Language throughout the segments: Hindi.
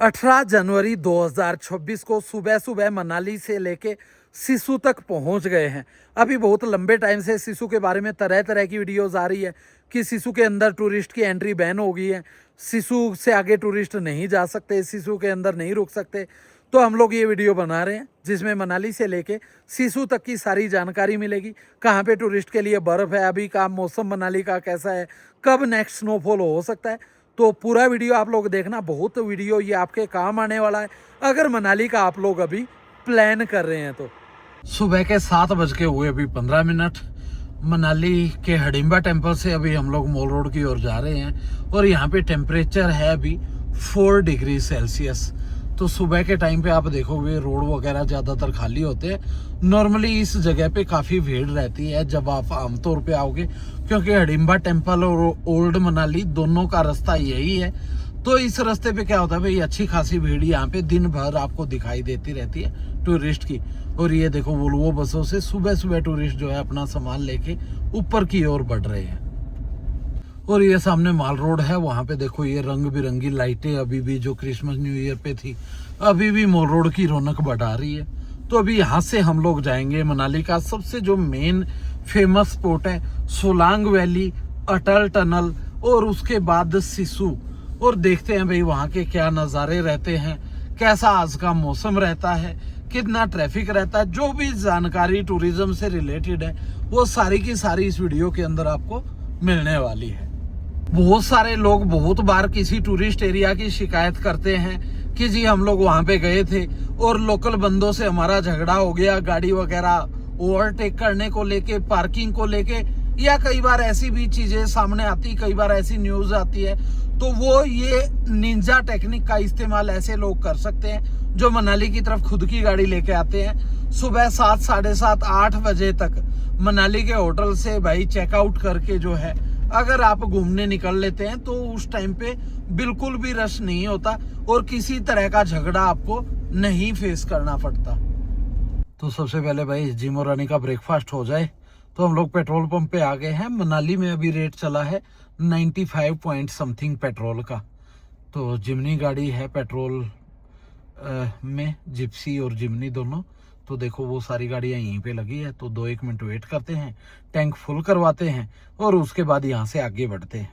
18 जनवरी 2026 को सुबह सुबह मनाली से लेके सिसु तक पहुंच गए हैं। अभी बहुत लंबे टाइम से सिसु के बारे में तरह तरह की वीडियोस आ रही है कि सिसु के अंदर टूरिस्ट की एंट्री बैन हो गई है, सिसु से आगे टूरिस्ट नहीं जा सकते, सिसु के अंदर नहीं रुक सकते। तो हम लोग ये वीडियो बना रहे हैं जिसमें मनाली से लेके सिसु तक की सारी जानकारी मिलेगी। कहाँ पे टूरिस्ट के लिए बर्फ़ है, अभी का मौसम मनाली का कैसा है, कब नेक्स्ट स्नोफॉल हो सकता है। तो पूरा वीडियो आप लोग देखना, बहुत वीडियो ये आपके काम आने वाला है अगर मनाली का आप लोग अभी प्लान कर रहे हैं तो। सुबह के 7 बज के हुए अभी 15 मिनट। मनाली के हडिम्बा टेम्पल से अभी हम लोग मॉल रोड की ओर जा रहे हैं और यहाँ पे टेम्परेचर है अभी 4 डिग्री सेल्सियस। तो सुबह के टाइम पे आप देखोगे रोड वगैरह ज़्यादातर खाली होते हैं। नॉर्मली इस जगह पे काफ़ी भीड़ रहती है जब आप आमतौर पे आओगे, क्योंकि हडिम्बा टेम्पल और ओल्ड मनाली दोनों का रास्ता यही है। तो इस रास्ते पे क्या होता है भाई, अच्छी खासी भीड़ यहाँ पे दिन भर आपको दिखाई देती रहती है टूरिस्ट की। और ये देखो वोल्वो बसों से सुबह सुबह टूरिस्ट जो है अपना सामान लेके ऊपर की ओर बढ़ रहे हैं। और ये सामने माल रोड है, वहाँ पे देखो ये रंग बिरंगी लाइटें अभी भी जो क्रिसमस न्यू ईयर पे थी अभी भी मॉल रोड की रौनक बढ़ा रही है। तो अभी यहाँ से हम लोग जाएंगे मनाली का सबसे जो मेन फेमस स्पॉट है सोलांग वैली, अटल टनल और उसके बाद सिसु। और देखते हैं भाई वहाँ के क्या नज़ारे रहते हैं, कैसा आज का मौसम रहता है, कितना ट्रैफिक रहता है। जो भी जानकारी टूरिज्म से रिलेटेड है वो सारी की सारी इस वीडियो के अंदर आपको मिलने वाली है। बहुत सारे लोग बहुत बार किसी टूरिस्ट एरिया की शिकायत करते हैं कि जी हम लोग वहाँ पे गए थे और लोकल बंदों से हमारा झगड़ा हो गया, गाड़ी वगैरह ओवरटेक करने को लेके, पार्किंग को लेके, या कई बार ऐसी भी चीजें सामने आती, कई बार ऐसी न्यूज आती है। तो वो ये निंजा टेक्निक का इस्तेमाल ऐसे लोग कर सकते हैं जो मनाली की तरफ खुद की गाड़ी लेके आते हैं। सुबह 7, साढ़े 7, 8 बजे तक मनाली के होटल से भाई चेकआउट करके जो है अगर आप घूमने निकल लेते हैं तो उस टाइम पे बिल्कुल भी रश नहीं होता और किसी तरह का झगड़ा आपको नहीं फेस करना पड़ता। तो सबसे पहले भाई जिम और रानी का ब्रेकफास्ट हो जाए। तो हम लोग पेट्रोल पंप पे आ गए हैं। मनाली में अभी रेट चला है 95 पॉइंट समथिंग पेट्रोल का। तो जिमनी गाड़ी है पेट्रोल में, जिप्सी और जिमनी दोनों। तो देखो वो सारी गाड़ियाँ यहीं पे लगी है। तो 2-1 मिनट वेट करते हैं, टैंक फुल करवाते हैं और उसके बाद यहाँ से आगे बढ़ते हैं।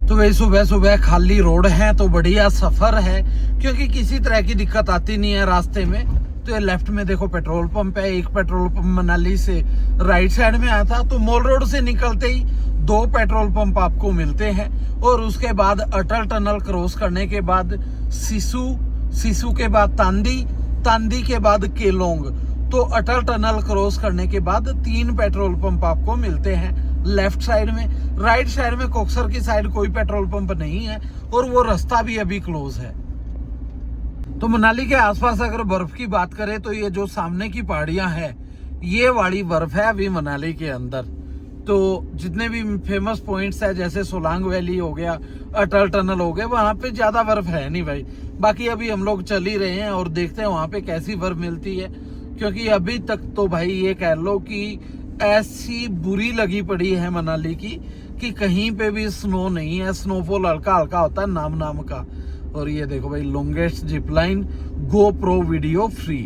तो भाई सुबह सुबह खाली रोड है तो बढ़िया सफर है, क्योंकि किसी तरह की दिक्कत आती नहीं है रास्ते में। तो ये लेफ्ट में देखो पेट्रोल पंप है। एक पेट्रोल पंप मनाली से राइट साइड में आया था। तो मॉल रोड से निकलते ही 2 पेट्रोल पंप आपको मिलते हैं और उसके बाद अटल टनल क्रॉस करने के बाद सिसु, सिसु के बाद तांदी, तांदी के बाद केलोंग। तो अटल टनल क्रॉस करने के बाद 3 पेट्रोल पंप आपको मिलते हैं लेफ्ट साइड में। राइट साइड में कोक्सर की साइड कोई पेट्रोल पंप नहीं है और वो रास्ता भी अभी क्लोज है। तो मनाली के आसपास अगर बर्फ की बात करें तो ये जो सामने की पहाड़ियां हैं ये वाली बर्फ है अभी मनाली के अंदर। तो जितने भी फेमस पॉइंट्स है जैसे सोलांग वैली हो गया, अटल टनल हो गया, वहां पे ज्यादा बर्फ है नहीं भाई। बाकी अभी हम लोग चल ही रहे हैं और देखते हैं वहां पे कैसी बर्फ मिलती है, क्योंकि अभी तक तो भाई ये कह लो कि ऐसी बुरी लगी पड़ी है मनाली की कि कहीं पे भी स्नो नहीं है। स्नोफॉल हल्का हल्का होता है नाम नाम का। और ये देखो भाई लॉन्गेस्ट जिप लाइन, गो प्रो वीडियो फ्री।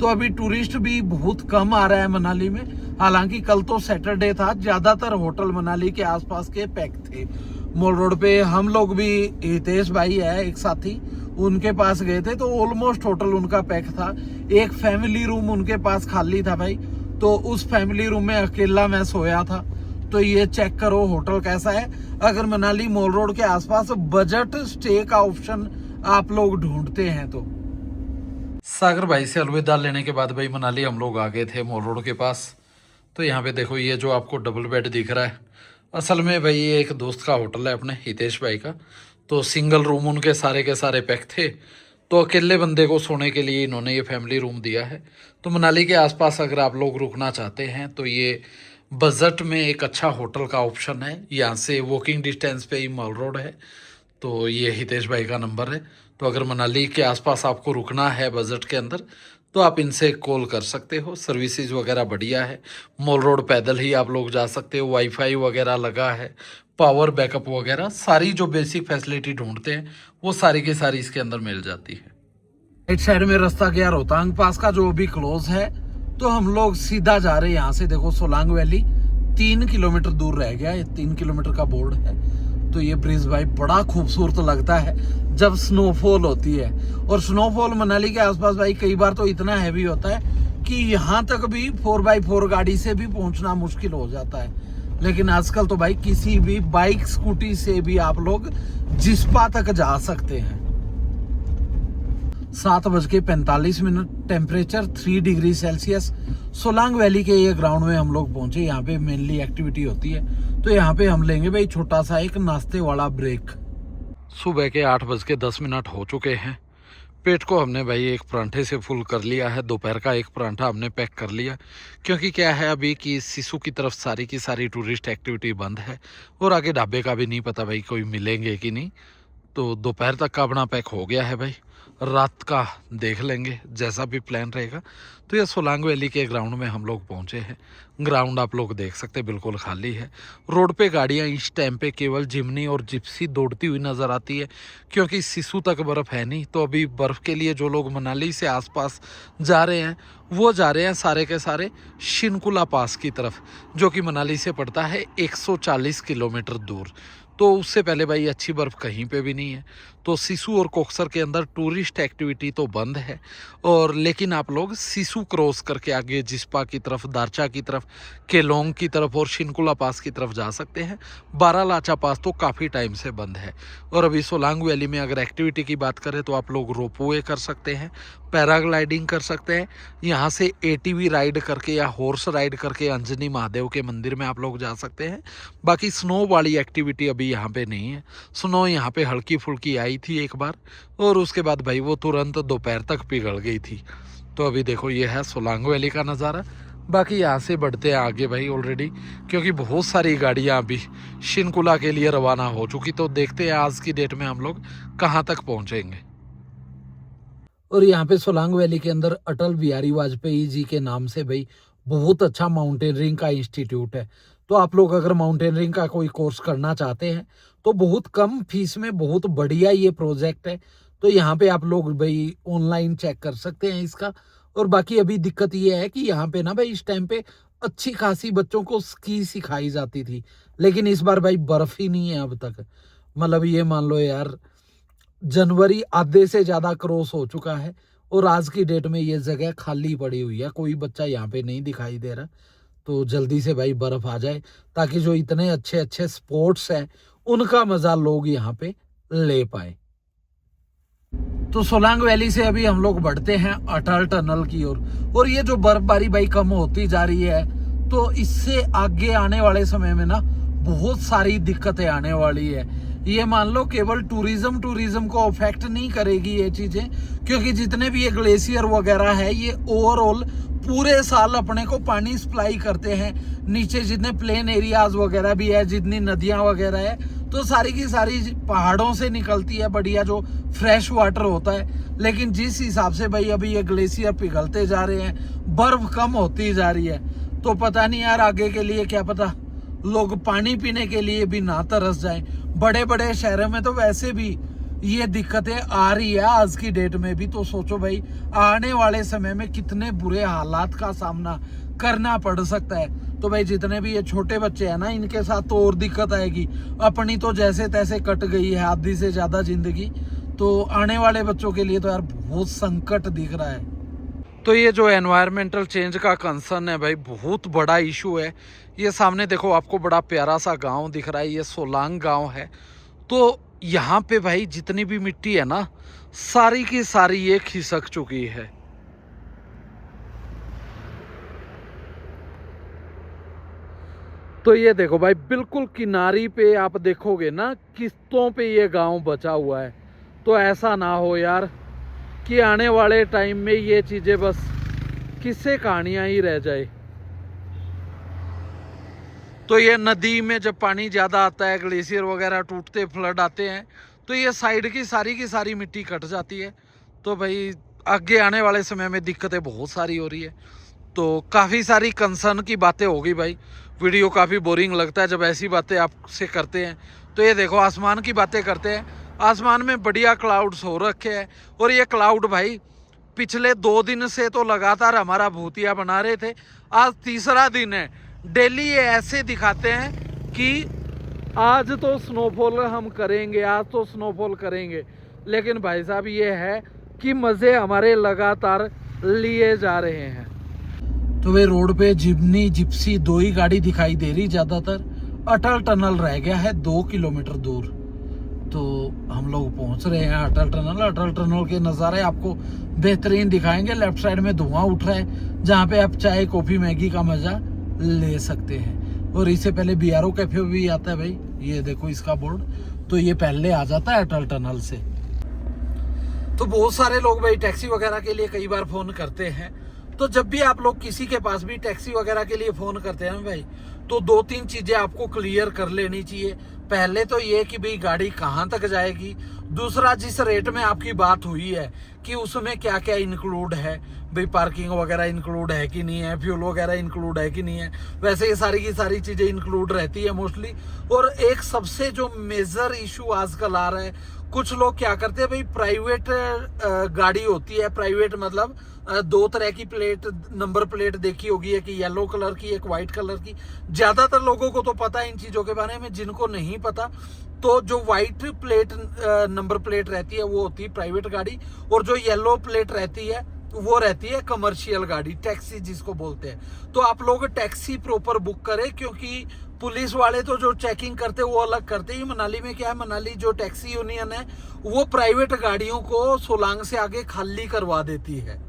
तो अभी टूरिस्ट भी बहुत कम आ रहा है मनाली में। हालांकि कल तो सैटरडे था, ज्यादातर होटल मनाली के आसपास के पैक थे। मॉल रोड पे हम लोग भी, हितेश भाई है एक साथी, उनके पास गए थे तो ऑलमोस्ट होटल उनका पैक था। एक फैमिली रूम उनके पास खाली था भाई। तो उस फैमिली रूम में अकेला मैं सोया था। तो ये चेक करो होटल कैसा है। अगर मनाली मॉल रोड के आसपास बजट स्टे का ऑप्शन आप लोग ढूंढते हैं तो। सागर भाई से अलविदा लेने के बाद भाई मनाली हम लोग आ गए थे मॉल रोड के पास। तो यहाँ पे देखो ये जो आपको डबल बेड दिख रहा है, असल में भाई ये एक दोस्त का होटल है अपने हितेश भाई का। तो सिंगल रूम उनके सारे के सारे पैक थे, तो अकेले बंदे को सोने के लिए इन्होंने ये फैमिली रूम दिया है। तो मनाली के आसपास अगर आप लोग रुकना चाहते हैं तो ये बजट में एक अच्छा होटल का ऑप्शन है। यहाँ से वॉकिंग डिस्टेंस पे ही मॉल रोड है। तो ये हितेश भाई का नंबर है। तो अगर मनाली के आसपास आपको रुकना है बजट के अंदर तो आप इनसे कॉल कर सकते हो। सर्विसेज वगैरह बढ़िया है। मॉल रोड पैदल ही आप लोग जा सकते हो, वाईफाई वगैरह लगा है, पावर बैकअप वगैरह सारी जो बेसिक फैसिलिटी ढूंढते हैं वो सारी की सारी इसके अंदर मिल जाती है। राइट साइड में रास्ता गया रोहतांग पास का जो अभी क्लोज है, तो हम लोग सीधा जा रहे हैं यहाँ से। देखो सोलांग वैली 3 किलोमीटर दूर रह गया, ये 3 किलोमीटर का बोर्ड है। तो ये ब्रिज भाई बड़ा खूबसूरत लगता है जब स्नोफॉल होती है। और स्नोफॉल मनाली के आसपास भाई कई बार तो इतना हैवी होता है कि यहाँ तक भी 4x4 गाड़ी से भी पहुंचना मुश्किल हो जाता है। लेकिन आजकल तो भाई किसी भी बाइक स्कूटी से भी आप लोग जिस्पा तक जा सकते हैं। 7:45, temperature 3 degree Celsius. Solang valley के ये ग्राउंड में हम लोग पहुंचे। यहाँ पे मेनली एक्टिविटी होती है, तो यहाँ पे हम लेंगे भाई छोटा सा एक नाश्ते वाला ब्रेक। सुबह के 8:10 हो चुके हैं। पेट को हमने भाई एक परांठे से फुल कर लिया है। दोपहर का एक परांठा हमने पैक कर लिया, क्योंकि क्या है अभी कि सिसु की तरफ सारी की सारी टूरिस्ट एक्टिविटी बंद है और आगे ढाबे का भी नहीं पता भाई कोई मिलेंगे कि नहीं। तो दोपहर तक का अपना पैक हो गया है भाई, रात का देख लेंगे जैसा भी प्लान रहेगा। तो ये सोलांग वैली के ग्राउंड में हम लोग पहुंचे हैं। ग्राउंड आप लोग देख सकते हैं बिल्कुल खाली है। रोड पे गाड़ियां इस टाइम पे केवल जिमनी और जिप्सी दौड़ती हुई नज़र आती है, क्योंकि सिसु तक बर्फ़ है नहीं। तो अभी बर्फ़ के लिए जो लोग मनाली से आसपास जा रहे हैं वो जा रहे हैं सारे के सारे शिनकुला पास की तरफ, जो कि मनाली से पड़ता है 140 किलोमीटर दूर। तो उससे पहले भाई अच्छी बर्फ़ कहीं पे भी नहीं है। तो सिसु और कोकसर के अंदर टूरिस्ट एक्टिविटी तो बंद है, और लेकिन आप लोग सिसु क्रॉस करके आगे जिस्पा की तरफ, दारचा की तरफ, केलोंग की तरफ और शिनकुला पास की तरफ जा सकते हैं। बारालाचा पास तो काफ़ी टाइम से बंद है। और अभी सोलांग वैली में अगर एक्टिविटी की बात करें तो आप लोग रोपवे कर सकते हैं, पैराग्लाइडिंग कर सकते हैं, यहाँ से ATV राइड करके या हॉर्स राइड करके अंजनी महादेव के मंदिर में आप लोग जा सकते हैं। बाकी स्नो वाली एक्टिविटी अभी यहाँ पे नहीं है। स्नो यहाँ पे हल्की फुल्की आई थी एक बार, और उसके बाद भाई वो तुरंत दोपहर तक पिघल गई थी। तो अभी देखो ये है सोलांग वैली का नज़ारा। बाकी यहाँ से बढ़ते हैं आगे भाई ऑलरेडी, क्योंकि बहुत सारी गाड़ियाँ अभी शिनकुला के लिए रवाना हो चुकी। तो देखते हैं आज की डेट में हम लोग कहाँ तक पहुँचेंगे। और यहाँ पे सोलांग वैली के अंदर अटल बिहारी वाजपेयी जी के नाम से भाई बहुत अच्छा माउंटेनियरिंग का इंस्टीट्यूट है। तो आप लोग अगर माउंटेनियरिंग का कोई कोर्स करना चाहते हैं तो बहुत कम फीस में बहुत बढ़िया ये प्रोजेक्ट है। तो यहाँ पे आप लोग भाई ऑनलाइन चेक कर सकते हैं इसका। और बाकी अभी दिक्कत ये है कि यहाँ पे ना भाई इस टाइम पे अच्छी खासी बच्चों को स्की सिखाई जाती थी, लेकिन इस बार भाई बर्फ ही नहीं है अब तक। मतलब ये मान लो यार, जनवरी आधे से ज़्यादा क्रॉस हो चुका है और आज की डेट में ये जगह खाली पड़ी हुई है, कोई बच्चा यहाँ पे नहीं दिखाई दे रहा। तो जल्दी से भाई बर्फ़ आ जाए, ताकि जो इतने अच्छे अच्छे स्पोर्ट्स हैं उनका मज़ा लोग यहाँ पे ले पाए। तो सोलांग वैली से अभी हम लोग बढ़ते हैं अटल टनल की ओर। और ये जो बर्फबारी भाई कम होती जा रही है, तो इससे आगे आने वाले समय में ना बहुत सारी दिक्कतें आने वाली है। ये मान लो केवल टूरिज्म को अफेक्ट नहीं करेगी ये चीजें, क्योंकि जितने भी ये ग्लेशियर वगैरह है ये ओवरऑल पूरे साल अपने को पानी सप्लाई करते हैं। नीचे जितने प्लेन एरियाज वगैरह भी है, जितनी नदियां वगैरह है, तो सारी की सारी पहाड़ों से निकलती है बढ़िया जो फ्रेश वाटर होता है। लेकिन जिस हिसाब से भाई अभी ये ग्लेशियर पिघलते जा रहे हैं, बर्फ कम होती जा रही है, तो पता नहीं यार आगे के लिए क्या पता लोग पानी पीने के लिए भी ना तरस जाएं। बड़े बड़े शहरों में तो वैसे भी ये दिक्कतें आ रही है आज की डेट में भी। तो सोचो भाई आने वाले समय में कितने बुरे हालात का सामना करना पड़ सकता है। तो भाई जितने भी ये छोटे बच्चे हैं ना, इनके साथ तो और दिक्कत आएगी। अपनी तो जैसे तैसे कट गई है आधी से ज्यादा जिंदगी, तो आने वाले बच्चों के लिए तो यार बहुत संकट दिख रहा है। तो ये जो एनवायरमेंटल चेंज का कंसर्न है भाई बहुत बड़ा इशू है। ये सामने देखो आपको बड़ा प्यारा सा गांव दिख रहा है, ये सोलांग गांव है। तो यहाँ पे भाई जितनी भी मिट्टी है ना, सारी की सारी ये खिसक चुकी है। तो ये देखो भाई बिल्कुल किनारी पे आप देखोगे ना, किस्तों पे ये गांव बचा हुआ है। तो ऐसा ना हो यार कि आने वाले टाइम में ये चीजें बस किस्से कहानियां ही रह जाए। तो ये नदी में जब पानी ज़्यादा आता है, ग्लेशियर वगैरह टूटते फ्लड आते हैं, तो ये साइड की सारी मिट्टी कट जाती है। तो भाई आगे आने वाले समय में दिक्कतें बहुत सारी हो रही है। तो काफ़ी सारी कंसर्न की बातें होगी भाई। वीडियो काफ़ी बोरिंग लगता है जब ऐसी बातें आपसे करते हैं। तो ये देखो आसमान की बातें करते हैं। आसमान में बढ़िया क्लाउड्स हो रखे हैं और ये क्लाउड भाई पिछले 2 दिन से तो लगातार हमारा भूतिया बना रहे थे। आज तीसरा दिन है। डेली ये ऐसे दिखाते हैं कि आज तो स्नोफॉल हम करेंगे, आज तो स्नोफॉल करेंगे, लेकिन भाई साहब ये है कि मज़े हमारे लगातार लिए जा रहे हैं। तो वे रोड पे जिम्नी जिप्सी 2 ही गाड़ी दिखाई दे रही ज़्यादातर। अटल टनल रह गया है 2 किलोमीटर दूर। तो हम लोग पहुंच रहे हैं अटल टनल। अटल टनल के नज़ारे आपको बेहतरीन दिखाएंगे। लेफ्ट साइड में धुआं उठ रहा है जहाँ पे आप चाय कॉफ़ी मैगी का मज़ा ले सकते हैं। और इससे पहले BRO कैफे भी आता है भाई, ये देखो इसका बोर्ड। तो ये पहले आ जाता है अटल टनल से। तो बहुत सारे लोग भाई टैक्सी वगैरह के लिए कई बार फ़ोन करते हैं। तो जब भी आप लोग किसी के पास भी टैक्सी वगैरह के लिए फ़ोन करते हैं भाई, तो 2-3 चीज़ें आपको क्लियर कर लेनी चाहिए। पहले तो ये कि भाई गाड़ी कहाँ तक जाएगी। दूसरा, जिस रेट में आपकी बात हुई है कि उसमें क्या क्या इंक्लूड है, भाई पार्किंग वगैरह इंक्लूड है कि नहीं है, फ्यूल वगैरह इंक्लूड है कि नहीं है। वैसे ये सारी की सारी चीज़ें इंक्लूड रहती है मोस्टली। और एक सबसे जो मेजर इशू आजकल आ रहा है, कुछ लोग क्या करते हैं भाई, प्राइवेट गाड़ी होती है। प्राइवेट मतलब 2 तरह की प्लेट, नंबर प्लेट देखी होगी, एक येलो कलर की, एक वाइट कलर की। ज्यादातर लोगों को तो पता है इन चीजों के बारे में। जिनको नहीं पता, तो जो वाइट प्लेट नंबर प्लेट रहती है वो होती है प्राइवेट गाड़ी, और जो येलो प्लेट रहती है वो रहती है कमर्शियल गाड़ी, टैक्सी जिसको बोलते हैं। तो आप लोग टैक्सी प्रॉपर बुक करें, क्योंकि पुलिस वाले तो जो चेकिंग करते हैं वो अलग करते हैं। मनाली में क्या है, मनाली जो टैक्सी यूनियन है वो प्राइवेट गाड़ियों को सोलांग से आगे खाली करवा देती है।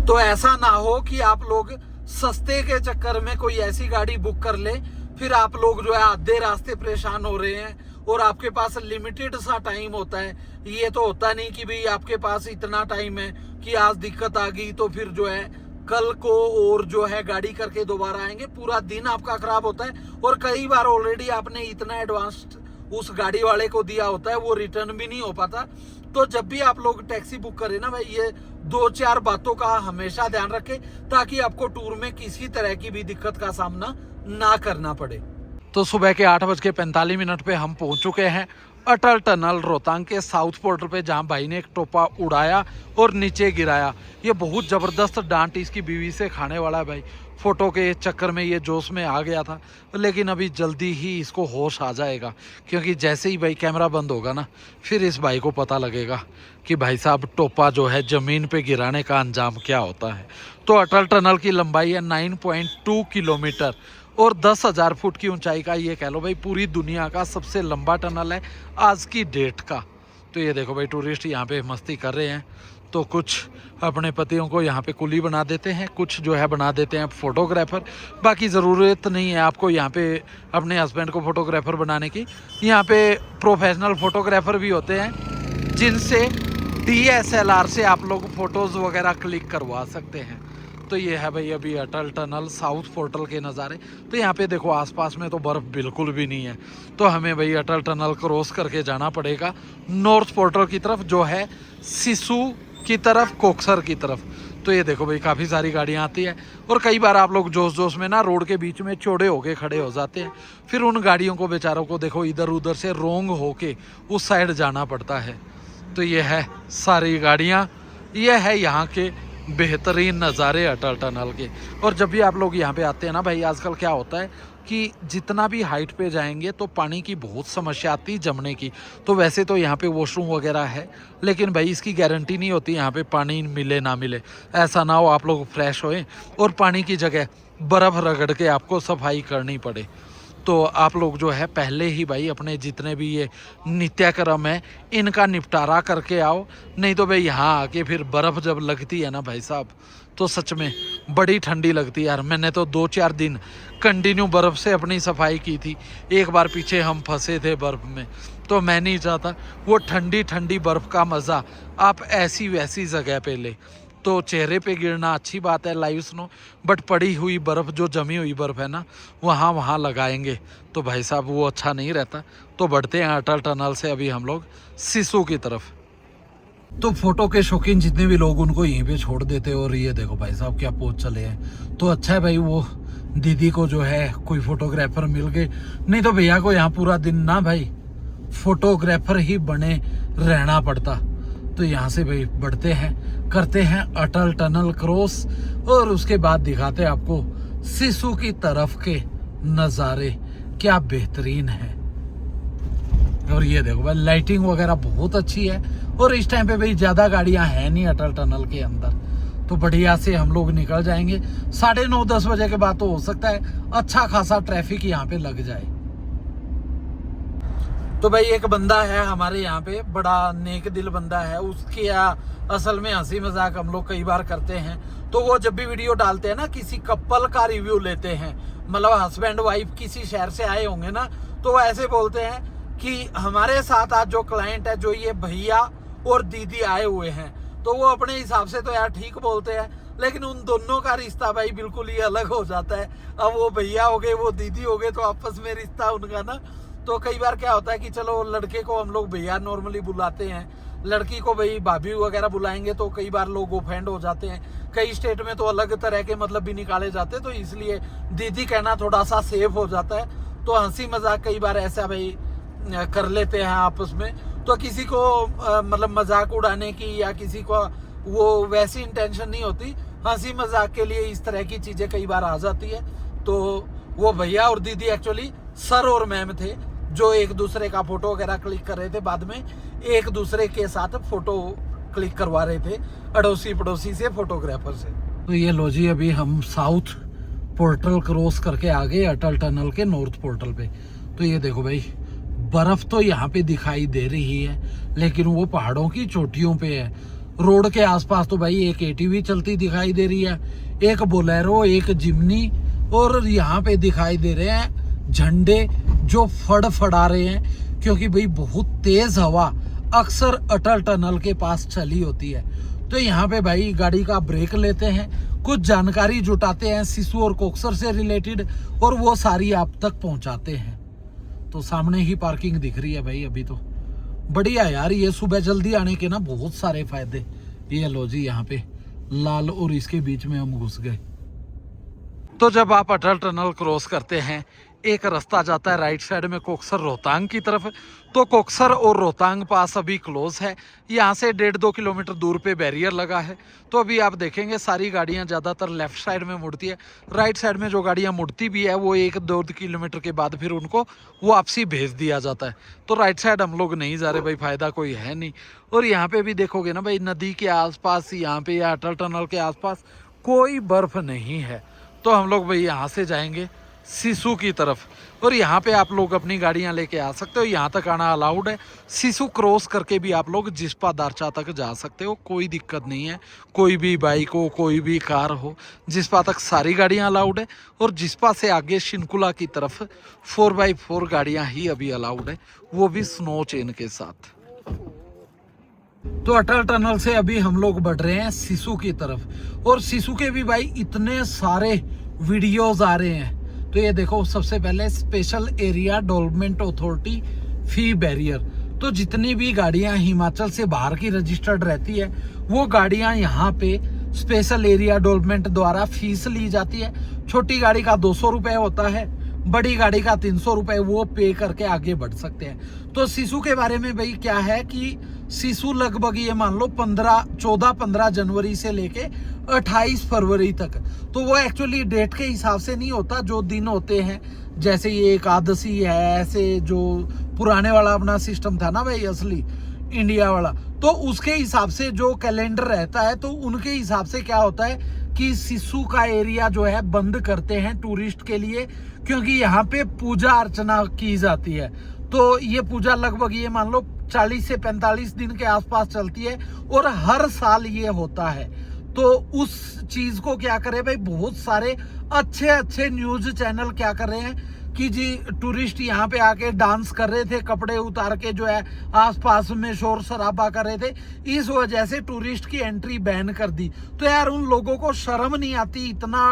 तो ऐसा ना हो कि आप लोग सस्ते के चक्कर में कोई ऐसी गाड़ी बुक कर ले, फिर आप लोग जो है आधे रास्ते परेशान हो रहे हैं और आपके पास लिमिटेड सा टाइम होता है। ये तो होता नहीं कि भाई आपके पास इतना टाइम है कि आज दिक्कत आ गई तो फिर जो है कल को और जो है गाड़ी करके दोबारा आएंगे। पूरा दिन आपका खराब होता है और कई बार ऑलरेडी आपने इतना एडवांस उस गाड़ी वाले को दिया होता है, वो रिटर्न भी नहीं हो पाता। तो जब भी आप लोग टैक्सी बुक करें ना भाई, ये 2-4 बातों का हमेशा ध्यान रखें, ताकि आपको टूर में किसी तरह की भी दिक्कत का सामना ना करना पड़े। तो सुबह के 8:45 पे हम पहुंच चुके हैं अटल टनल रोहतांग के साउथ पोर्टल पे, जहां भाई ने एक टोपा उड़ाया और नीचे गिराया। ये बहुत ज़बरदस्त डांट इसकी बीवी से खाने वाला है भाई। फ़ोटो के चक्कर में ये जोश में आ गया था, लेकिन अभी जल्दी ही इसको होश आ जाएगा, क्योंकि जैसे ही भाई कैमरा बंद होगा ना, फिर इस भाई को पता लगेगा कि भाई साहब टोपा जो है ज़मीन पे गिराने का अंजाम क्या होता है। तो अटल टनल की लंबाई है 9.2 किलोमीटर और 10,000 फुट की ऊंचाई का। ये कह लो भाई पूरी दुनिया का सबसे लंबा टनल है आज की डेट का। तो ये देखो भाई टूरिस्ट यहाँ पे मस्ती कर रहे हैं। तो कुछ अपने पतियों को यहाँ पे कुली बना देते हैं, कुछ जो है बना देते हैं फोटोग्राफर। बाकी ज़रूरत नहीं है आपको यहाँ पे अपने हस्बैंड को फोटोग्राफर बनाने की। यहाँ पे प्रोफेशनल फोटोग्राफर भी होते हैं, जिनसे DSLR से आप लोग फ़ोटोज़ वगैरह क्लिक करवा सकते हैं। तो ये है भाई अभी अटल टनल साउथ पोर्टल के नज़ारे। तो यहाँ पे देखो आसपास में तो बर्फ़ बिल्कुल भी नहीं है। तो हमें भाई अटल टनल क्रॉस करके जाना पड़ेगा नॉर्थ पोर्टल की तरफ, जो है सिसु की तरफ, कोकसर की तरफ। तो ये देखो भाई काफ़ी सारी गाड़ियाँ आती है और कई बार आप लोग जोश जोश में ना रोड के बीच में चौड़े होके खड़े हो जाते हैं। फिर उन गाड़ियों को बेचारों को देखो इधर उधर से रोंग होके उस साइड जाना पड़ता है। तो ये है सारी गाड़ियाँ, ये है यहाँ के बेहतरीन नज़ारे अटल टनल के। और जब भी आप लोग यहाँ पे आते हैं ना भाई, आजकल क्या होता है कि जितना भी हाइट पे जाएंगे तो पानी की बहुत समस्या आती है जमने की। तो वैसे तो यहाँ पे वॉशरूम वगैरह है, लेकिन भाई इसकी गारंटी नहीं होती यहाँ पे पानी मिले ना मिले। ऐसा ना हो आप लोग फ्रेश होएं और पानी की जगह बर्फ़ रगड़ के आपको सफाई करनी पड़े। तो आप लोग जो है पहले ही भाई अपने जितने भी ये नित्यक्रम है इनका निपटारा करके आओ, नहीं तो भाई यहाँ आके फिर बर्फ़ जब लगती है ना भाई साहब, तो सच में बड़ी ठंडी लगती है यार। मैंने तो 2-4 दिन कंटिन्यू बर्फ़ से अपनी सफाई की थी। एक बार पीछे हम फंसे थे बर्फ़ में, तो मैं नहीं चाहता वो ठंडी ठंडी बर्फ़ का मज़ा आप ऐसी वैसी जगह पे ले। तो चेहरे पे गिरना अच्छी बात है लाइव स्नो, बट पड़ी हुई बर्फ़, जो जमी हुई बर्फ़ है ना, वहाँ लगाएंगे तो भाई साहब वो अच्छा नहीं रहता। तो बढ़ते हैं अटल टनल से अभी हम लोग सिसु की तरफ। तो फोटो के शौकीन जितने भी लोग उनको यहीं पे छोड़ देते हैं। और ये देखो भाई साहब क्या पोज चले हैं। तो अच्छा है भाई वो दीदी को जो है कोई फोटोग्राफर मिल गए, नहीं तो भैया को यहाँ पूरा दिन ना भाई फोटोग्राफर ही बने रहना पड़ता। तो यहाँ से भाई बढ़ते हैं, करते हैं अटल टनल क्रॉस और उसके बाद दिखाते हैं आपको सिसु की तरफ के नज़ारे क्या बेहतरीन है। और ये देखो भाई लाइटिंग वगैरह बहुत अच्छी है और इस टाइम पे भाई ज़्यादा गाड़ियां हैं नहीं अटल टनल के अंदर, तो बढ़िया से हम लोग निकल जाएंगे। 9:30-10 बजे के बाद तो हो सकता है अच्छा खासा ट्रैफिक यहाँ पे लग जाए। तो भाई एक बंदा है हमारे यहाँ पे, बड़ा नेक दिल बंदा है, उसके असल में हंसी मजाक हम लोग कई बार करते हैं। तो वो जब भी वीडियो डालते हैं ना, किसी कपल का रिव्यू लेते हैं, मतलब हस्बैंड वाइफ किसी शहर से आए होंगे ना, तो वो ऐसे बोलते हैं कि हमारे साथ आज जो क्लाइंट है, जो ये भैया और दीदी आए हुए हैं, तो वो अपने हिसाब से तो यार ठीक बोलते हैं, लेकिन उन दोनों का रिश्ता भाई बिल्कुल ही अलग हो जाता है। अब वो भैया हो गए, वो दीदी हो गए, तो आपस में रिश्ता उनका ना, तो कई बार क्या होता है कि चलो लड़के को हम लोग भैया नॉर्मली बुलाते हैं, लड़की को भाई भाभी वगैरह बुलाएंगे तो कई बार लोग ऑफेंड हो जाते हैं। कई स्टेट में तो अलग तरह के मतलब भी निकाले जाते हैं, तो इसलिए दीदी कहना थोड़ा सा सेफ हो जाता है। तो हंसी मजाक कई बार ऐसा भाई कर लेते हैं आपस में। तो किसी को मतलब मजाक उड़ाने की या किसी को वो वैसी इंटेंशन नहीं होती, हंसी मजाक के लिए इस तरह की चीजें कई बार आ जाती है। तो वो भैया और दीदी एक्चुअली सर और मैम थे जो एक दूसरे का फोटो वगैरह क्लिक कर रहे थे, बाद में एक दूसरे के साथ फोटो क्लिक करवा रहे थे अड़ोसी पड़ोसी से, फोटोग्राफर से। तो ये लो जी, अभी हम साउथ पोर्टल क्रॉस करके आ गए अटल टनल के नॉर्थ पोर्टल पे। तो ये देखो भाई बर्फ तो यहाँ पे दिखाई दे रही है, लेकिन वो पहाड़ों की चोटियों पे है। रोड के आसपास तो भाई एक एटीवी चलती दिखाई दे रही है, एक बोलेरो, एक जिम्नी, और यहाँ पे दिखाई दे रहे हैं झंडे जो फड़फड़ा रहे हैं, क्योंकि भाई बहुत तेज हवा अक्सर अटल टनल के पास चली होती है। तो यहाँ पे भाई गाड़ी का ब्रेक लेते हैं, कुछ जानकारी जुटाते हैं सिसु और कोक्सर से रिलेटेड, और वो सारी आप तक पहुँचाते हैं। तो सामने ही पार्किंग दिख रही है भाई अभी तो। बढ़िया यार, ये सुबह जल्दी आने के ना बहुत सारे फायदे। ये लो जी, यहाँ पे लाल और इसके बीच में हम घुस गए। तो जब आप अटल टनल क्रॉस करते हैं, एक रास्ता जाता है राइट साइड में कोक्सर रोहतांग की तरफ। तो कोक्सर और रोहतांग पास अभी क्लोज है, यहाँ से 1.5-2 किलोमीटर दूर पे बैरियर लगा है। तो अभी आप देखेंगे सारी गाड़ियाँ ज़्यादातर लेफ्ट साइड में मुड़ती है, राइट साइड में जो गाड़ियाँ मुड़ती भी है वो 1-2 किलोमीटर के बाद फिर उनको वापसी भेज दिया जाता है। तो राइट साइड हम लोग नहीं जा रहे भाई, फ़ायदा कोई है नहीं। और यहाँ पे भी देखोगे ना भाई, नदी के आसपास यहाँ पे या अटल टनल के आसपास कोई बर्फ़ नहीं है। तो हम लोग भाई यहाँ से जाएंगे सिसु की तरफ, और यहाँ पे आप लोग अपनी गाड़ियाँ लेके आ सकते हो, यहाँ तक आना अलाउड है। सिसु क्रॉस करके भी आप लोग जिस्पा दारचा तक जा सकते हो, कोई दिक्कत नहीं है। कोई भी बाइक हो, कोई भी कार हो, जिस्पा तक सारी गाड़ियाँ अलाउड है। और जिस्पा से आगे शिनकुला की तरफ 4x4 गाड़ियाँ ही अभी अलाउड है, वो भी स्नो चेन के साथ। तो अटल टनल से अभी हम लोग बढ़ रहे हैं सिसु की तरफ, और सिसु के भी भाई इतने सारे वीडियोस आ रहे हैं। तो ये देखो, सबसे पहले स्पेशल एरिया डेवलपमेंट अथॉरिटी फी बैरियर। तो जितनी भी गाड़ियां हिमाचल से बाहर की रजिस्टर्ड रहती है, वो गाड़ियां यहाँ पे स्पेशल एरिया डेवलपमेंट द्वारा फीस ली जाती है। छोटी गाड़ी का 200 रुपये होता है, बड़ी गाड़ी का 300 रुपये, वो पे करके आगे बढ़ सकते हैं। तो सिसु के बारे में भाई क्या है कि सिसु लगभग ये मान लो 14-15 जनवरी से लेके 28 फरवरी तक, तो वो एक्चुअली डेट के हिसाब से नहीं होता, जो दिन होते हैं जैसे ये एकादशी है, ऐसे जो पुराने वाला अपना सिस्टम था ना भाई असली इंडिया वाला, तो उसके हिसाब से जो कैलेंडर रहता है, तो उनके हिसाब से क्या होता है कि सिसु का एरिया जो है बंद करते हैं टूरिस्ट के लिए, क्योंकि यहाँ पे पूजा अर्चना की जाती है। तो ये पूजा लगभग ये मान लो 40 से 45 दिन के आसपास चलती है, और हर साल ये होता है। तो उस चीज को क्या करे भाई, बहुत सारे अच्छे अच्छे न्यूज चैनल क्या कर रहे हैं कि जी टूरिस्ट यहाँ पे आके डांस कर रहे थे, कपड़े उतार के जो है आसपास में शोर शराबा कर रहे थे, इस वजह से टूरिस्ट की एंट्री बैन कर दी। तो यार उन लोगों को शर्म नहीं आती, इतना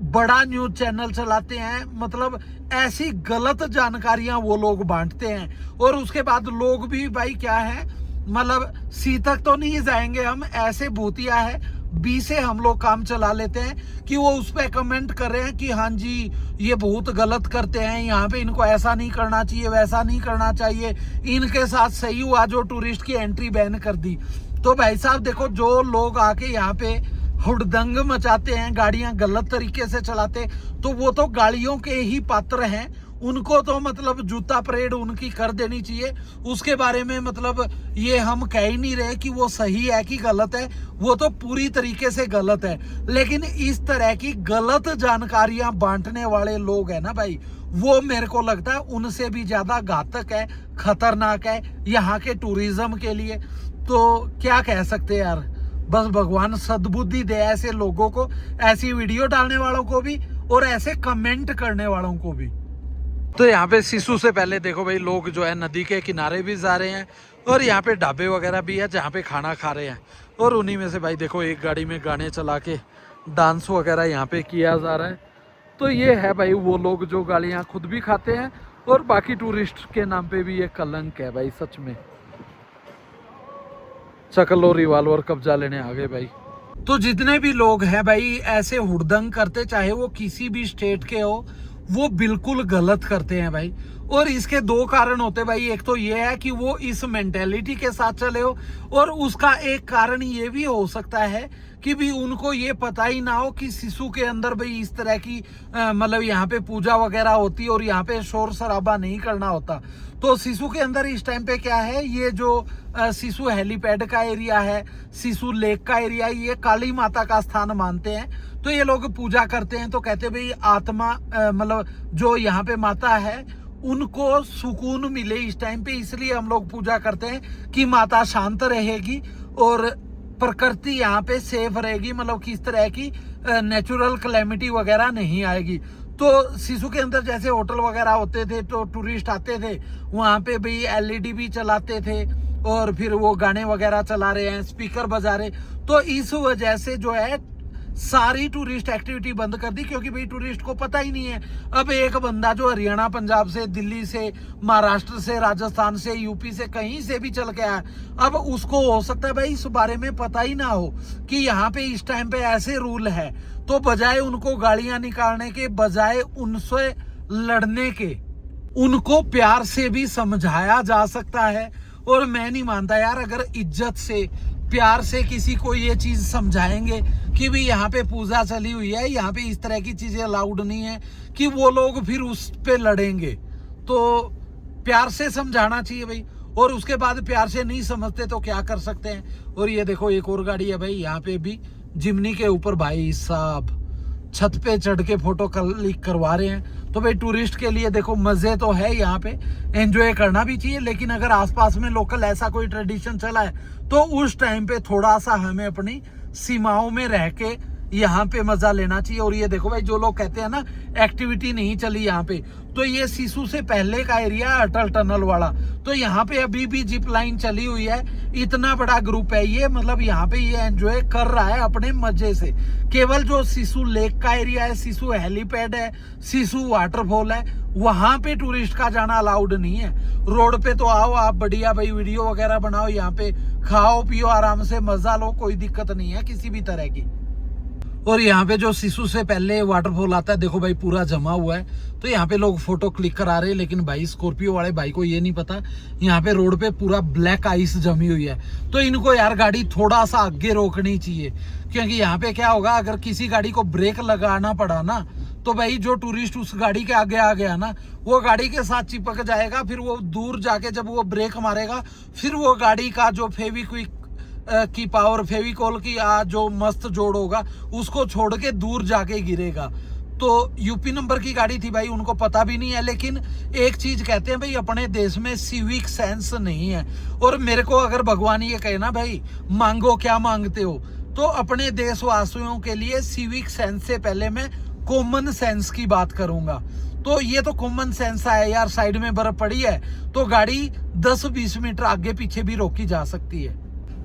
बड़ा न्यूज चैनल चलाते हैं, मतलब ऐसी गलत जानकारियां वो लोग बांटते हैं। और उसके बाद लोग भी भाई क्या है मतलब सी तक तो नहीं जाएंगे हम, ऐसे भूतिया है बी से हम लोग काम चला लेते हैं कि वो उस पर कमेंट कर रहे हैं कि हाँ जी ये बहुत गलत करते हैं, यहाँ पे इनको ऐसा नहीं करना चाहिए, वैसा नहीं करना चाहिए, इनके साथ सही हुआ जो टूरिस्ट की एंट्री बैन कर दी। तो भाई साहब देखो, जो लोग आके यहाँ पे हुड़दंग मचाते हैं, गाड़ियां गलत तरीके से चलाते, तो वो तो गाड़ियों के ही पात्र हैं, उनको तो मतलब जूता परेड उनकी कर देनी चाहिए। उसके बारे में मतलब ये हम कह ही नहीं रहे कि वो सही है कि गलत है, वो तो पूरी तरीके से गलत है। लेकिन इस तरह की गलत जानकारियां बांटने वाले लोग हैं ना भाई, वो मेरे को लगता है उनसे भी ज्यादा घातक है, खतरनाक है यहाँ के टूरिज्म के लिए। तो क्या कह सकते हैं यार, बस भगवान सद्बुद्धि दे ऐसे लोगों को, ऐसी वीडियो डालने वालों को भी और ऐसे कमेंट करने वालों को भी। तो यहाँ पे सिसु से पहले देखो भाई, लोग जो है नदी के किनारे भी जा रहे हैं और यहाँ पे ढाबे वगैरह भी है जहाँ पे खाना खा रहे हैं। और उन्हीं में से भाई देखो, एक गाड़ी में गाने चला के डांस वगैरह यहाँ पे किया जा रहा है। तो ये है भाई वो लोग जो गालियाँ खुद भी खाते हैं और बाकी टूरिस्ट के नाम पे भी ये कलंक है भाई सच में। चकल और रिवाल्वर कब्जा लेने आ गए भाई। तो जितने भी लोग हैं भाई ऐसे हुड़दंग करते, चाहे वो किसी भी स्टेट के हो, वो बिल्कुल गलत करते हैं भाई। और इसके दो कारण होते भाई, एक तो ये है कि वो इस मेंटेलिटी के साथ चले हो, और उसका एक कारण ये भी हो सकता है कि भी उनको ये पता ही ना हो कि सिसु के अंदर भाई इस तरह की मतलब यहाँ पे पूजा वगैरह होती है और यहाँ पे शोर शराबा नहीं करना होता। तो सिसु के अंदर इस टाइम पे क्या है, ये जो सिसु हेलीपैड का एरिया है, सिसु लेक का एरिया, ये काली माता का स्थान मानते हैं। तो ये लोग पूजा करते हैं, तो कहते भाई आत्मा मतलब जो यहाँ पे माता है उनको सुकून मिले इस टाइम पे, इसलिए हम लोग पूजा करते हैं कि माता शांत रहेगी और प्रकृति यहाँ पे सेफ रहेगी, मतलब किस तरह की नेचुरल कैलेमिटी वगैरह नहीं आएगी। तो सिसु के अंदर जैसे होटल वगैरह होते थे, तो टूरिस्ट आते थे वहाँ पे भाई एलईडी भी चलाते थे और फिर वो गाने वगैरह चला रहे हैं, स्पीकर बजा रहे। तो इस वजह से जो है सारी टूरिस्ट एक्टिविटी बंद कर दी, क्योंकि भाई टूरिस्ट को पता ही नहीं है। अब एक बंदा जो हरियाणा, पंजाब से, दिल्ली से, महाराष्ट्र से, राजस्थान से, यूपी से, कहीं से भी चल के आया, अब उसको हो सकता है भाई इस बारे में पता ही ना हो कि यहाँ पे इस टाइम पे ऐसे रूल है। तो बजाय उनको गालियां निकालने के, बजाय उनसे लड़ने के, उनको प्यार से भी समझाया जा सकता है। और मैं नहीं मानता यार, अगर इज्जत से, प्यार से किसी को ये चीज समझाएंगे कि भी यहाँ पे पूजा चली हुई है, यहाँ पे इस तरह की चीजें अलाउड नहीं है, कि वो लोग फिर उस पे लड़ेंगे। तो प्यार से समझाना चाहिए भाई। और उसके बाद प्यार से नहीं समझते तो क्या कर सकते हैं। और ये देखो एक और गाड़ी है भाई, यहाँ पे भी जिमनी के ऊपर भाई साहब छत पे चढ़ के फोटो क्लिक करवा रहे हैं। तो भाई टूरिस्ट के लिए देखो मजे तो है, यहाँ पे एंजॉय करना भी चाहिए, लेकिन अगर आसपास में लोकल ऐसा कोई ट्रेडिशन चला है तो उस टाइम पे थोड़ा सा हमें अपनी सीमाओं में रह के यहाँ पे मजा लेना चाहिए। और ये देखो भाई, जो लोग कहते हैं ना एक्टिविटी नहीं चली यहाँ पे, तो ये सिसु से पहले का एरिया अटल टनल वाला, तो यहाँ पे अभी भी जिप लाइन चली हुई है। इतना बड़ा ग्रुप है ये, मतलब यहाँ पे ये एंजॉय कर रहा है अपने मजे से। केवल जो सिसु लेक का एरिया है, सिसु हेलीपैड है, सिसु वाटरफॉल है, वहां पे टूरिस्ट का जाना अलाउड नहीं है। रोड पे तो आओ आप, बढ़िया भाई वीडियो वगैरह बनाओ, यहाँ पे खाओ पियो आराम से, मजा लो, कोई दिक्कत नहीं है किसी भी तरह की। और यहाँ पे जो सिसु से पहले वाटरफॉल आता है, देखो भाई पूरा जमा हुआ है। तो यहाँ पे लोग फोटो क्लिक करा रहे हैं, लेकिन भाई स्कॉर्पियो वाले भाई को ये नहीं पता यहाँ पे रोड पे पूरा ब्लैक आइस जमी हुई है। तो इनको यार गाड़ी थोड़ा सा आगे रोकनी चाहिए, क्योंकि यहाँ पे क्या होगा, अगर किसी गाड़ी को ब्रेक लगाना पड़ा ना, तो भाई जो टूरिस्ट उस गाड़ी के आगे आ गया ना, वो गाड़ी के साथ चिपक जाएगा। फिर वो दूर जाके जब वो ब्रेक मारेगा, फिर वो गाड़ी का जो फेविक्विक की पावर, फेविकॉल की जो मस्त जोड़ होगा, उसको छोड़ के दूर जाके गिरेगा। तो यूपी नंबर की गाड़ी थी भाई, उनको पता भी नहीं है। लेकिन एक चीज कहते हैं भाई, अपने देश में सिविक सेंस नहीं है। और मेरे को अगर भगवान ये कहे ना भाई मांगो क्या मांगते हो, तो अपने देशवासियों के लिए सिविक सेंस से पहले मैं कॉमन सेंस की बात करूंगा। तो ये तो कॉमन सेंस है यार, साइड में बर्फ पड़ी है तो गाड़ी 10-20 मीटर आगे पीछे भी रोकी जा सकती है।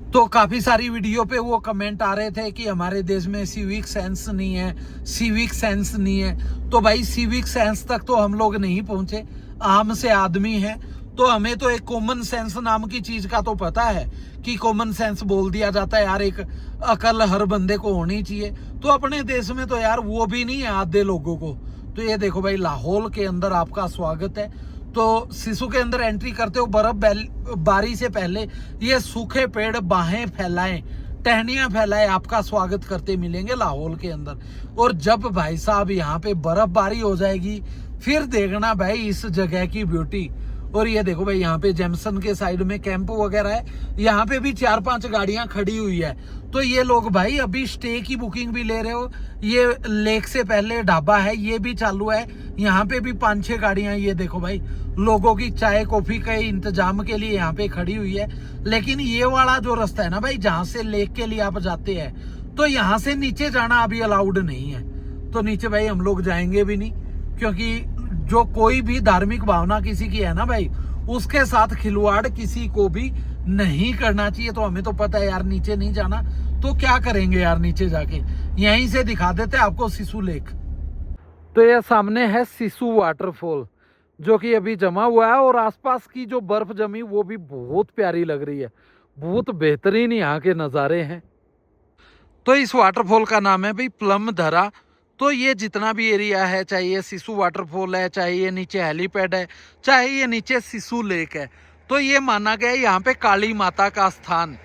तो काफी सारी वीडियो पे वो कमेंट आ रहे थे कि हमारे देश में सिविक सेंस नहीं है, सिविक सेंस नहीं है। तो भाई सिविक सेंस तक तो हम लोग नहीं पहुंचे, आम से आदमी है। तो हमें तो एक कॉमन सेंस नाम की चीज का तो पता है कि कॉमन सेंस बोल दिया जाता है यार, एक अकल हर बंदे को होनी चाहिए। तो अपने देश में तो यार वो भी नहीं है आधे लोगों को। तो ये देखो भाई, लाहौल के अंदर आपका स्वागत है। तो सिसु के अंदर एंट्री करते हो, बर्फ बारी से पहले ये सूखे पेड़ बाहें फैलाएं, टहनियां फैलाए आपका स्वागत करते मिलेंगे लाहौल के अंदर। और जब भाई साहब यहाँ पे बर्फबारी हो जाएगी, फिर देखना भाई इस जगह की ब्यूटी। और ये देखो भाई, यहाँ पे जेमसन के साइड में कैंप वगैरह है, यहाँ पे भी 4-5 गाड़ियां खड़ी हुई है। तो ये लोग भाई अभी स्टे की बुकिंग भी ले रहे हो। ये लेक से पहले ढाबा है, ये भी चालू है। यहाँ पे भी 5-6 गाड़ियां, ये देखो भाई, लोगों की चाय कॉफी के इंतजाम के लिए यहाँ पे खड़ी हुई है। लेकिन ये वाला जो रास्ता है ना भाई, जहाँ से लेक के लिए आप जाते हैं, तो यहाँ से नीचे जाना अभी अलाउड नहीं है। तो नीचे भाई हम लोग जाएंगे भी नहीं, क्योंकि जो कोई भी धार्मिक भावना किसी की है ना भाई, उसके साथ खिलवाड़ किसी को भी नहीं करना चाहिए। तो हमें तो पता है यार नीचे नहीं जाना, तो क्या करेंगे यार नीचे जाके। यहीं से दिखा देते आपको सिसु लेक। तो ये सामने है सिसु वाटरफॉल, जो कि अभी जमा हुआ है, और आसपास की जो बर्फ जमी वो भी बहुत प्यारी लग रही है। बहुत बेहतरीन यहाँ के नज़ारे हैं। तो इस वाटरफॉल का नाम है भाई प्लम धरा। तो ये जितना भी एरिया है, चाहे ये सिसु वाटरफॉल है, चाहे ये नीचे हेलीपैड है, चाहे ये नीचे सिसु लेक है, तो ये माना गया है यहाँ पे काली माता का स्थान।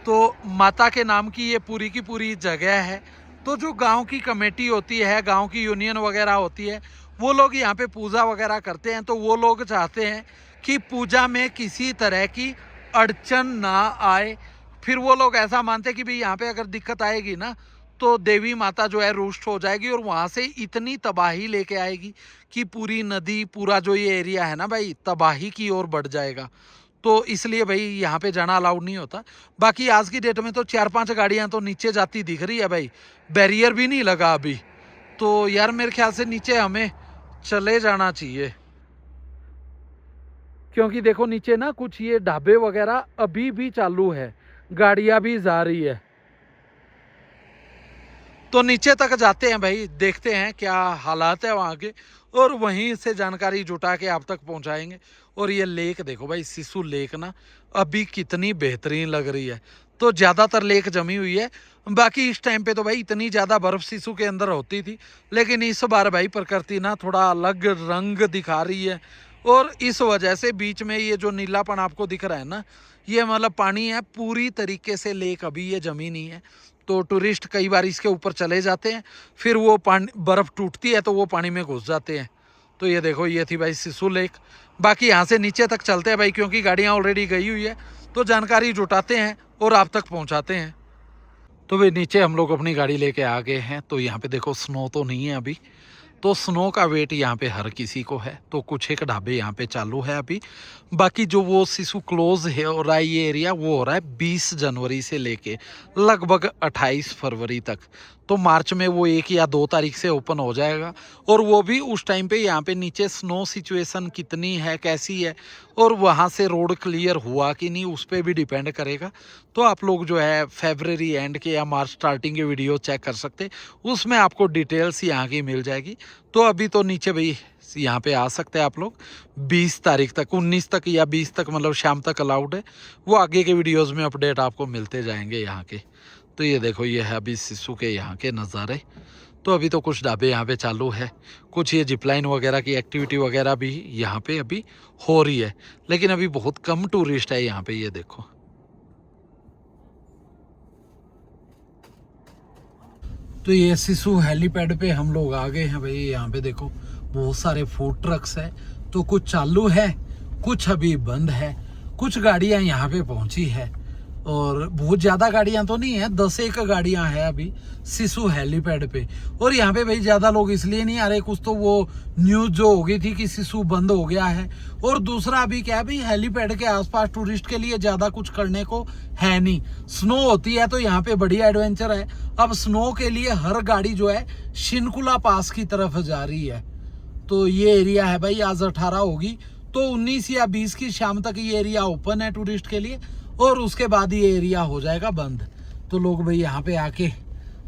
तो माता के नाम की ये पूरी की पूरी जगह है। तो जो गांव की कमेटी होती है, गांव की यूनियन वगैरह होती है, वो लोग यहाँ पे पूजा वगैरह करते हैं। तो वो लोग चाहते हैं कि पूजा में किसी तरह की अड़चन ना आए। फिर वो लोग ऐसा मानते हैं कि भाई यहाँ पे अगर दिक्कत आएगी ना, तो देवी माता जो है रुष्ट हो जाएगी, और वहाँ से इतनी तबाही लेके आएगी कि पूरी नदी, पूरा जो ये एरिया है ना भाई, तबाही की ओर बढ़ जाएगा। तो इसलिए भाई यहाँ पे जाना अलाउड नहीं होता। बाकी आज की डेट में तो 4-5 गाड़ियाँ तो नीचे जाती दिख रही है भाई, बैरियर भी नहीं लगा अभी। तो यार मेरे ख्याल से नीचे हमें चले जाना चाहिए, क्योंकि देखो नीचे ना कुछ ये ढाबे वगैरह अभी भी चालू है, गाड़ियाँ भी जा रही है। तो नीचे तक जाते हैं भाई, देखते हैं क्या हालात है वहाँ के, और वहीं से जानकारी जुटा के आप तक पहुँचाएंगे। और ये लेक देखो भाई, सिसु लेक ना अभी कितनी बेहतरीन लग रही है। तो ज़्यादातर लेक जमी हुई है। बाकी इस टाइम पे तो भाई इतनी ज़्यादा बर्फ़ सिसु के अंदर होती थी, लेकिन इस बार भाई प्रकृति ना थोड़ा अलग रंग दिखा रही है। और इस वजह से बीच में ये जो नीलापन आपको दिख रहा है ना, ये मतलब पानी है, पूरी तरीके से लेक अभी ये जमी नहीं है। तो टूरिस्ट कई बार इसके ऊपर चले जाते हैं, फिर वो पानी, बर्फ़ टूटती है तो वो पानी में घुस जाते हैं। तो ये देखो, ये थी भाई सिसु लेक। बाकी यहाँ से नीचे तक चलते हैं भाई, क्योंकि गाड़ियाँ ऑलरेडी गई हुई है। तो जानकारी जुटाते हैं और आप तक पहुँचाते हैं। तो भाई नीचे हम लोग अपनी गाड़ी लेके आ गए हैं। तो यहाँ पे देखो स्नो तो नहीं है अभी, तो स्नो का वेट यहाँ पे हर किसी को है। तो कुछ एक ढाबे यहाँ पे चालू है अभी। बाकी जो वो सिसु क्लोज है हो रहा है ये एरिया, वो हो रहा है 20 जनवरी से लेके लगभग 28 फरवरी तक। तो मार्च में वो 1 या 2 तारीख से ओपन हो जाएगा। और वो भी उस टाइम पे यहाँ पे नीचे स्नो सिचुएशन कितनी है, कैसी है, और वहाँ से रोड क्लियर हुआ कि नहीं, उस पर भी डिपेंड करेगा। तो आप लोग जो है फरवरी एंड के या मार्च स्टार्टिंग के वीडियो चेक कर सकते, उसमें आपको डिटेल्स यहाँ की मिल जाएगी। तो अभी तो नीचे भाई यहाँ पे आ सकते हैं आप लोग 20 तारीख तक, 19 तक या 20 तक, मतलब शाम तक अलाउड है। वो आगे के वीडियोस में अपडेट आपको मिलते जाएंगे यहाँ के। तो ये देखो, ये है अभी सिसु के यहाँ के नज़ारे। तो अभी तो कुछ ढाबे यहाँ पे चालू है, कुछ ये जिपलाइन वगैरह की एक्टिविटी वगैरह भी यहाँ पे अभी हो रही है, लेकिन अभी बहुत कम टूरिस्ट है यहाँ पे। ये देखो, तो ये सिसु हेलीपैड पे हम लोग आ गए हैं भाई। यहाँ पे देखो बहुत सारे फूड ट्रक्स है, तो कुछ चालू है, कुछ अभी बंद है। कुछ गाड़ियाँ यहाँ पे पहुँची है, और बहुत ज़्यादा गाड़ियाँ तो नहीं है, 10-1 गाड़ियाँ हैं अभी सिसु हेलीपैड पे। और यहाँ पे भाई ज़्यादा लोग इसलिए नहीं आ रहे, कुछ तो वो न्यूज़ जो हो गई थी कि सिसु बंद हो गया है, और दूसरा अभी क्या है भाई, हेलीपैड के आसपास टूरिस्ट के लिए ज़्यादा कुछ करने को है नहीं। स्नो होती है तो यहाँ पे बढ़िया एडवेंचर है। अब स्नो के लिए हर गाड़ी जो है शिनकुला पास की तरफ जा रही है। तो ये एरिया है भाई, आज 18 होगी, तो 19 या 20 की शाम तक ये एरिया ओपन है टूरिस्ट के लिए, और उसके बाद ये एरिया हो जाएगा बंद। तो लोग भाई यहाँ पे आके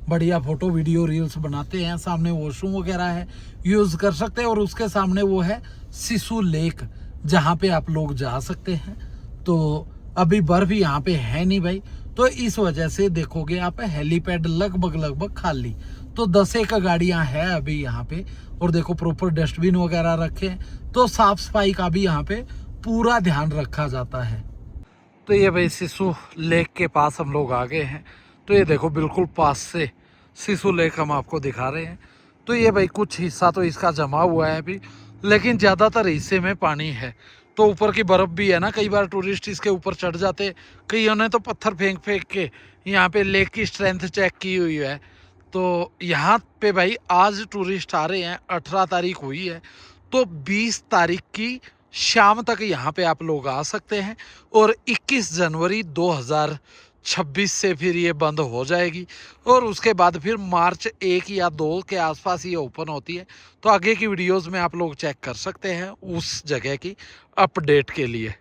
बढ़िया फोटो वीडियो रील्स बनाते हैं। सामने वॉशरूम वगैरह है, यूज़ कर सकते हैं, और उसके सामने वो है सिसु लेक, जहाँ पे आप लोग जा सकते हैं। तो अभी बर्फ यहाँ पे है नहीं भाई, तो इस वजह से देखोगे आप हेलीपैड लगभग खाली। तो 10 गाड़ियां हैं अभी यहाँ पे, और देखो प्रॉपर डस्टबिन वगैरह रखे हैं, तो साफ सफाई का भी यहाँ पे पूरा ध्यान रखा जाता है। तो ये भाई सिसु लेक के पास हम लोग आ गए हैं। तो ये देखो बिल्कुल पास से सिसु लेक हम आपको दिखा रहे हैं। तो ये भाई कुछ हिस्सा तो इसका जमा हुआ है अभी, लेकिन ज़्यादातर हिस्से में पानी है। तो ऊपर की बर्फ़ भी है ना, कई बार टूरिस्ट इसके ऊपर चढ़ जाते, कईयों ने तो पत्थर फेंक फेंक के यहाँ पे लेक की स्ट्रेंथ चेक की हुई है। तो यहाँ पे भाई आज टूरिस्ट आ रहे हैं, 18 तारीख हुई है, तो 20 तारीख की शाम तक यहाँ पे आप लोग आ सकते हैं। और 21 जनवरी 2026 से फिर ये बंद हो जाएगी, और उसके बाद फिर मार्च 1 या 2 के आसपास ये ओपन होती है। तो आगे की वीडियोस में आप लोग चेक कर सकते हैं उस जगह की अपडेट के लिए।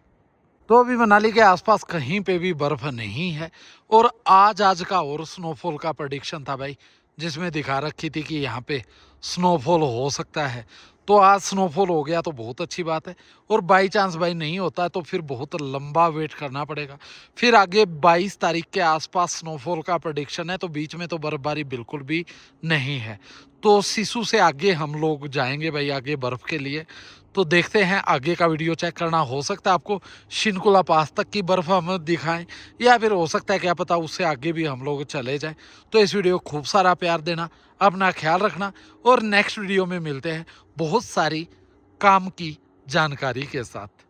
तो अभी मनाली के आसपास कहीं पे भी बर्फ़ नहीं है। और आज का और स्नोफॉल का प्रेडिक्शन था भाई, जिसमें दिखा रखी थी कि यहाँ पे स्नोफॉल हो सकता है। तो आज स्नोफॉल हो गया तो बहुत अच्छी बात है, और बाई चांस भाई नहीं होता तो फिर बहुत लंबा वेट करना पड़ेगा। फिर आगे 22 तारीख के आसपास स्नोफॉल का प्रेडिक्शन है, तो बीच में तो बर्फ़बारी बिल्कुल भी नहीं है। तो सिसु से आगे हम लोग जाएंगे भाई आगे बर्फ़ के लिए। तो देखते हैं आगे का वीडियो चेक करना, हो सकता है आपको शिनकुला पास तक की बर्फ़ हम दिखाएं, या फिर हो सकता है क्या पता उससे आगे भी हम लोग चले जाएं। तो इस वीडियो को खूब सारा प्यार देना, अपना ख्याल रखना, और नेक्स्ट वीडियो में मिलते हैं बहुत सारी काम की जानकारी के साथ।